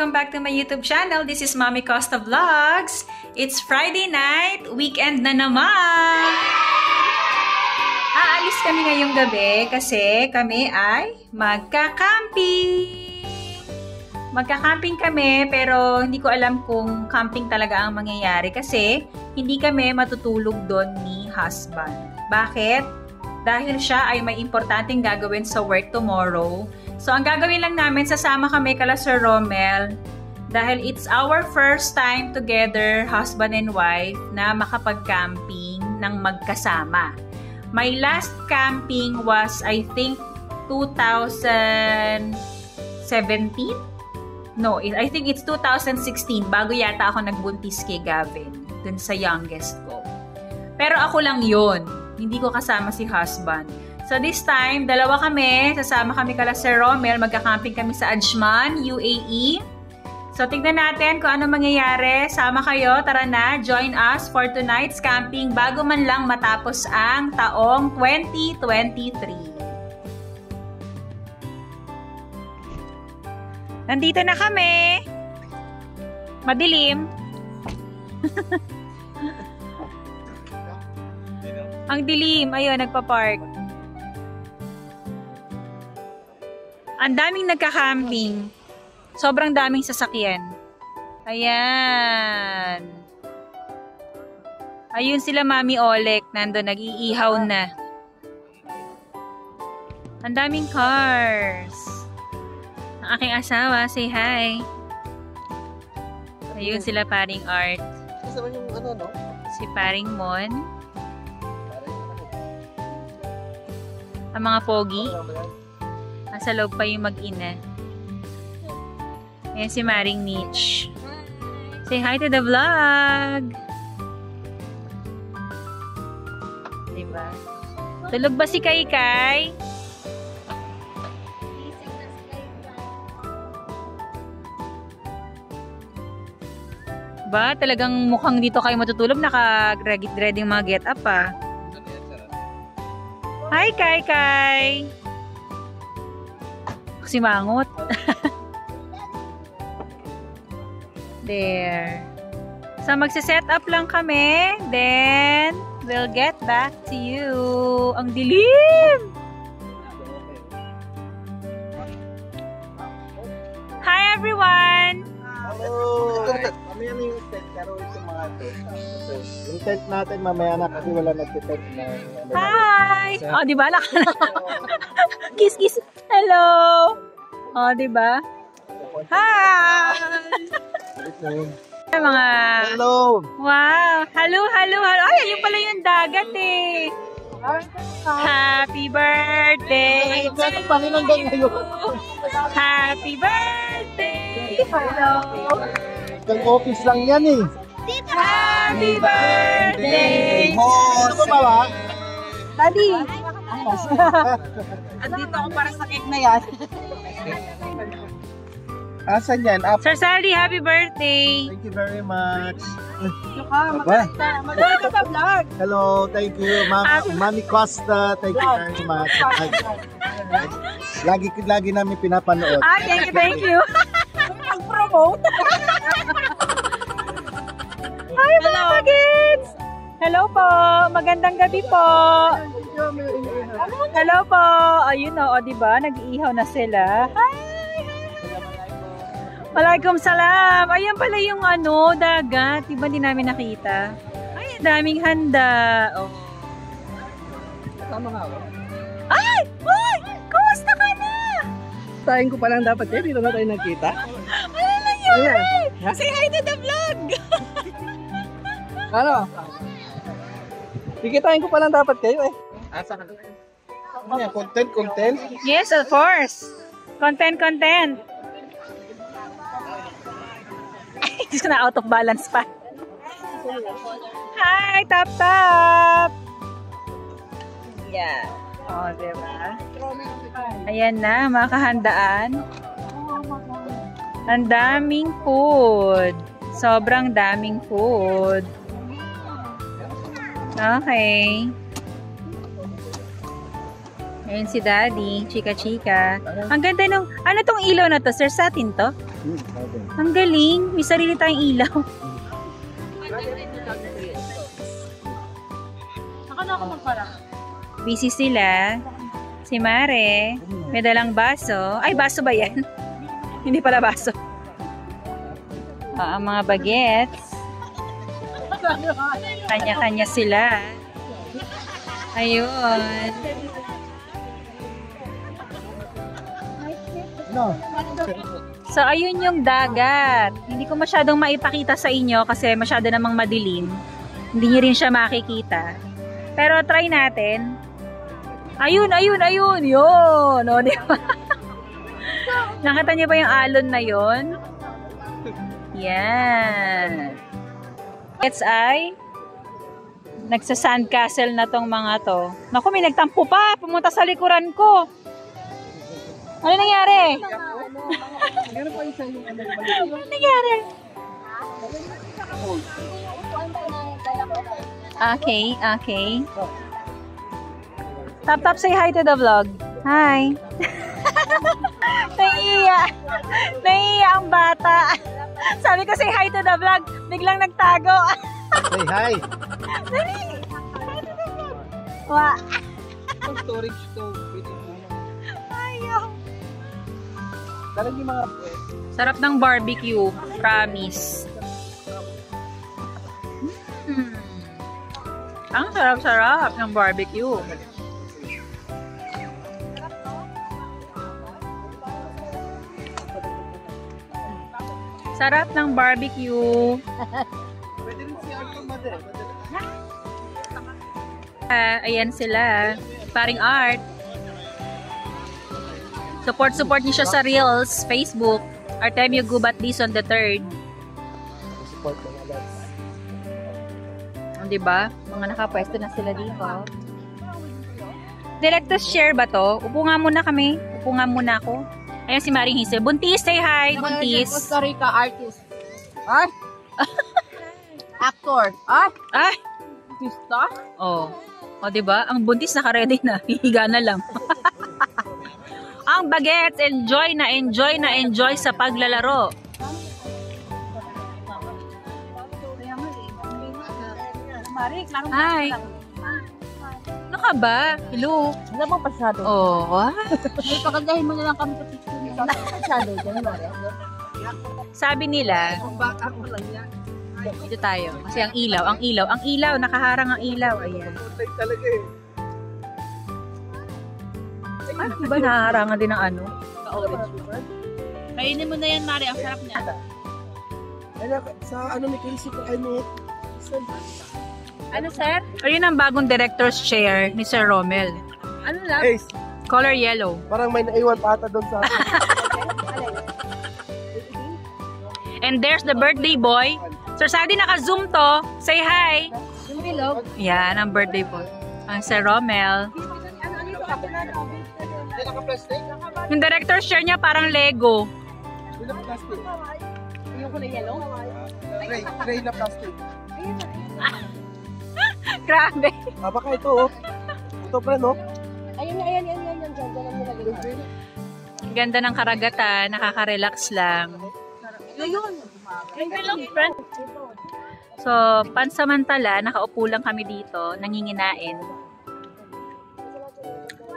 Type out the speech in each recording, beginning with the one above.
Welcome back to my YouTube channel. This is Mommy Costa Vlogs. It's Friday night, weekend na naman! Aalis kami ngayong gabi kasi kami ay magka-camping! Magka-camping kami pero hindi ko alam kung camping talaga ang mangyayari kasi hindi kami matutulog doon ni husband. Bakit? Dahil siya ay may importanteng gagawin sa work tomorrow. So, ang gagawin lang namin, sasama kami kala Sir Romel dahil it's our first time together, husband and wife, na makapag-camping ng magkasama. My last camping was, I think, 2017? No, I think it's 2016. Bago yata ako nagbuntis kay Gavin, dun sa youngest ko. Pero ako lang yun. Hindi ko kasama si husband. So this time, dalawa kami. Sasama kami kala Sir Romel. Magka-camping kami sa Ajman, UAE. So tignan natin kung ano mangyayari. Sama kayo. Tara na. Join us for tonight's camping bago man lang matapos ang taong 2023. Nandito na kami. Madilim. Ang dilim. Ayun, nagpa-park. Ang daming nagka-camping. Sobrang daming sasakyan. Ayan. Ayun sila Mami Olek. Nandun, nag-iihaw na. Ang daming cars. Ang aking asawa, say hi. Ayun sila Paring Art. Si Paring Mon. Ang mga pogi. Nasa loob pa yung mag-ina. Ayan si Maring Mitch. Say hi to the vlog! Diba? Tulog ba si Kai-Kai? Ba? Talagang mukhang dito kayo matutulog. Naka-ready mga get-up ah. Hi Kai-Kai! Si Mangot. There. So, magsiset up lang kami. Then, we'll get back to you. Ang dilim! Hi, everyone! Hello! Mamaya na yung tent. Pero ito mga tent. Yung tent natin mamaya na kasi wala nag-tent na. Hi! Oh, di ba? Kiss, kiss. Hello! Oh, di ba? Hi! Mga... Hello! Wow! Hello, hello, hello. Ay, ayun pala yung dagat eh. Happy birthday to you. Happy birthday. Hello. Ang office lang yan eh. Happy birthday. Ano ba ba? Daddy! Andito ako para sa cake na yan. Asan yan? Sir Saldi, happy birthday. Thank you very much. Maganda sa vlog. Hello, thank you. Mami Costa, thank you very much. Lagi namin pinapanood. Ah, thank you. Mag-promote. Hi mga kids! Hello po! Magandang gabi po! Hello po! Ayun o, diba? Nag-iihaw na sila. Hi! Walaikum salam! Ayan pala yung dagat. Diba hindi namin nakita? Ay, daming handa. Oh. Ay! Uy! Kumusta ka na? Tayin ko pa lang dapat eh. Dito na tayo nagkita. Ano nangyari? Say hi to the vlog! Ano? Kikitain ko pa lang dapat kayo eh. Asa ka? Ano yan? Content? Yes, of course. Content. Ay, just na out of balance pa. Hi, Tap. Yeah. Oh, diba? Ayan na, mga kahandaan. Ang daming food. Sobrang daming food. Okay. Ayun si Daddy, chika-chika. Ang ganda nung, ano tong ilaw na to? Sir, satin to? Ang galing. May sarili tayong ilaw. Saka na ako magpara. Busy sila. Si Mare, may dalang baso. Ay, baso ba yan? Hindi pala baso. Ang mga bagets. Kanya-kanya sila. Ayun. So, ayun yung dagat. Hindi ko masyadong maipakita sa inyo kasi masyado namang madilim. Hindi nyo rin siya makikita. Pero try natin. Ayun, ayun, ayun. Yun. O, di ba? Nakita niyo ba yung alon na yun? Yan. It's ay nagsa-sandcastle na tong mga to. Naku, may nagtampo pa. Pumunta sa likuran ko. Ano nangyari? Ano nangyari? Okay, okay. Tap, say hi to the vlog. Hi. Naiiya. Naiiya ang bata. Sabi ko say hi to the vlog. Biglang nagtago. Say hi! Dali. Hi to the vlog. Wa. Storage to. Ayaw. Talagang yung mga... Sarap ng barbecue. Promise. Ang sarap-sarap ng barbecue. Sarap ng barbecue. Pwede rin si Arthur Mother. Ayan sila. Paring Art. Support niyo siya sa Reels, Facebook. Artemio Gubat Dizon the 3rd. Support mga lads. Diba? Mga nakapwesto na sila dito. Directus share ba to? Upo nga muna kami. Upo nga muna ako. Ayan si Maring Hazel. Buntis, say hi. Buntis. Costa Rica artist. Ay! Actor. Ay! Ay! Artista? Oh. O, diba? Ang buntis naka-ready na. Hihiga na lang. Ang bagets, enjoy na enjoy sa paglalaro. Hi. Ano ka ba? Hello. Wala bang pasyado? Oh, what? May pakandahin mo na lang kami sa picture nila. Pasyado, dyan mo. Sabi nila, dito tayo. Kasi ang ilaw, nakaharang ang ilaw. Ayan. Like talaga eh. Ay, diba naharangan din ng ano? Kainin mo na yan, Mari. Ang sarap niya. Sa ano ni Casey ko, ano? Ano, sir? Ayun ang bagong director's chair ni Sir Romel. Ano lang? Hey, Color yellow. parang may naiwan pa ata doon sa... And there's the birthday boy. Sir Sadi, naka-zoom to. Say hi. Yung bilog? Yan, ang birthday boy. Ang Sir Romel. Hindi naka-plastic? Yung director's chair niya parang Lego. Hindi naka-plastic. Yung kulay yellow? Gray na plastic. Grabe. Baka ito oh. Ito pre no? Ayun. Diyan ang nilagay. Ang ganda ng karagatan. Nakaka-relax lang. Ayun. Yung bilog, friend. So, pansamantala, nakaupo lang kami dito. Nanginginain.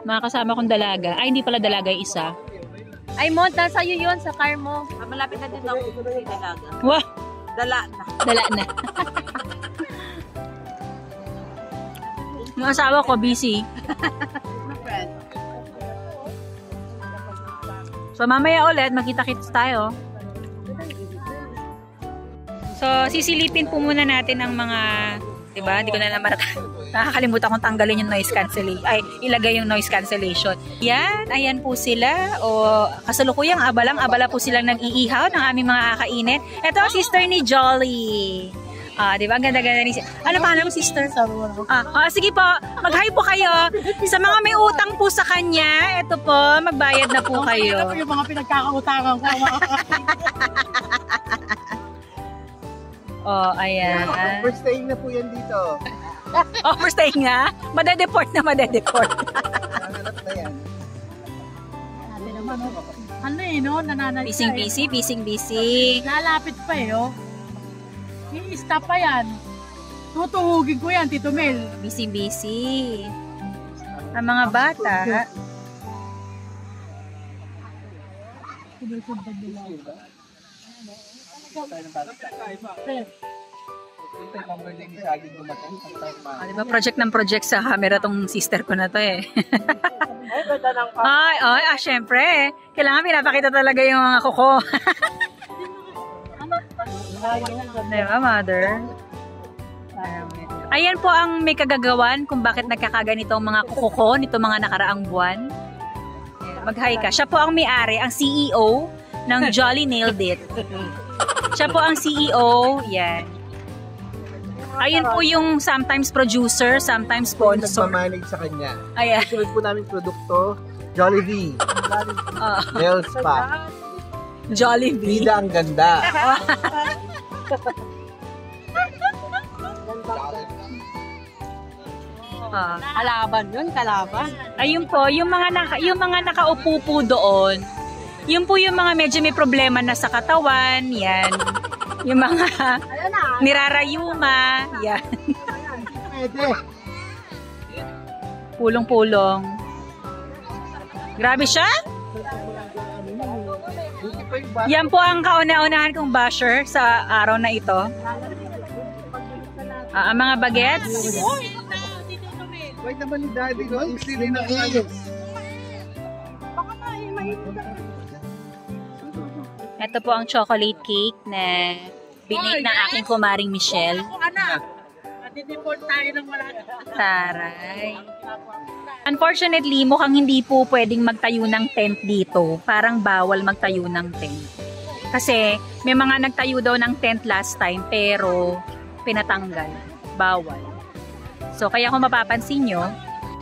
Mga kasama kong dalaga. Ay, hindi pala dalaga yung isa. Ay, Mon, nasa iyo yun, sa car mo. Malapit na din ako sa dalaga. Wah! Dala na. Dala na. Yung asawa ko, busy. So, mamaya ulit, magkita-kits tayo. So, sisilipin po muna natin ang mga, diba? Hindi ko na naman nakakalimutan kong tanggalin yung noise cancellation. Ay, ilagay yung noise cancellation. Yan, ayan po sila. O, kasalukuyang abala po silang nag-iihaw ng aming mga kakainin. Ito ang sister ni Jolly. Diba? Ang ganda-ganda ni sister. Ano pangalan mo, sister? Sige po, mag-hi po kayo. Sa mga may utang po sa kanya, ito po, magbayad na po kayo. Ito po yung mga pinagkakautangan ko. Oh, ayan. First staying na po yan dito. Oh, first staying nga? Madedeport na madedeport. Nanganap na yan. Sabi naman, Ano eh, no? Nananay siya Busy, busy. Lalapit pa eh, oh. I-stop pa yan. Tutuhugin ko yan, Tito Mel. Busy. Ang mga bata. Diba project sa camera tong sister ko na to eh. Syempre. Kailangan pinapakita talaga yung mga kuko. Diba, mother? Ayan po ang may kagagawan kung bakit nagkakaganito ang mga kuko nito mga nakaraang buwan. Mag-hi ka. Siya po ang may-ari, ang CEO ng Jolly Nailed It. Siya po ang CEO. Yan. Ayun po yung sometimes producer, sometimes sponsor. Nagmamanage sa kanya. Ayan. Sunod po namin produkto, Jollibee. Nail Spa. Jollibee. Bida ang ganda. Kalaban yun, kalaban. Ayun po, yung mga nakaupo po doon. Yun po yung mga medyo may problema na sa katawan, yan. Yung mga nirarayuma, yan. Pulong-pulong. Grabe siya? Yan po ang kauna-unahan kong basher sa araw na ito. Ang mga bagets. Wait naman ni Daddy, no? Isili na kayo. Ito po ang chocolate cake na binake ng aking kumaring Michelle. Dideport tayo ng wala. Taray. Unfortunately, mukhang hindi po pwedeng magtayo ng tent dito. Parang bawal magtayo ng tent. Kasi may mga nagtayo daw ng tent last time pero pinatanggal. Bawal. So kaya kung mapapansin nyo,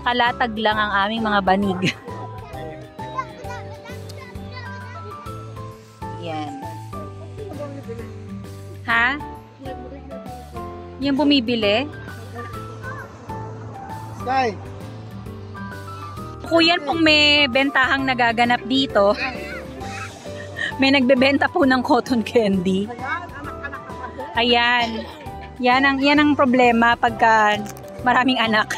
kalatag lang ang aming mga banig. Yan. Ha? Yung bumibili? Sky! Kung yan pong may bentahang nagaganap dito, may nagbebenta po ng cotton candy. Ayan. Yan ang problema pagka maraming anak.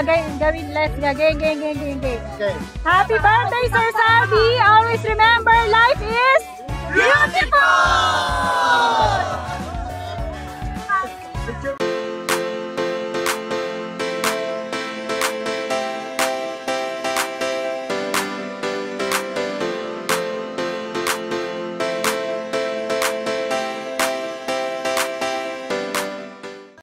gawin. Let's go. Game. Okay. Happy birthday, Sir Salvi! Always remember,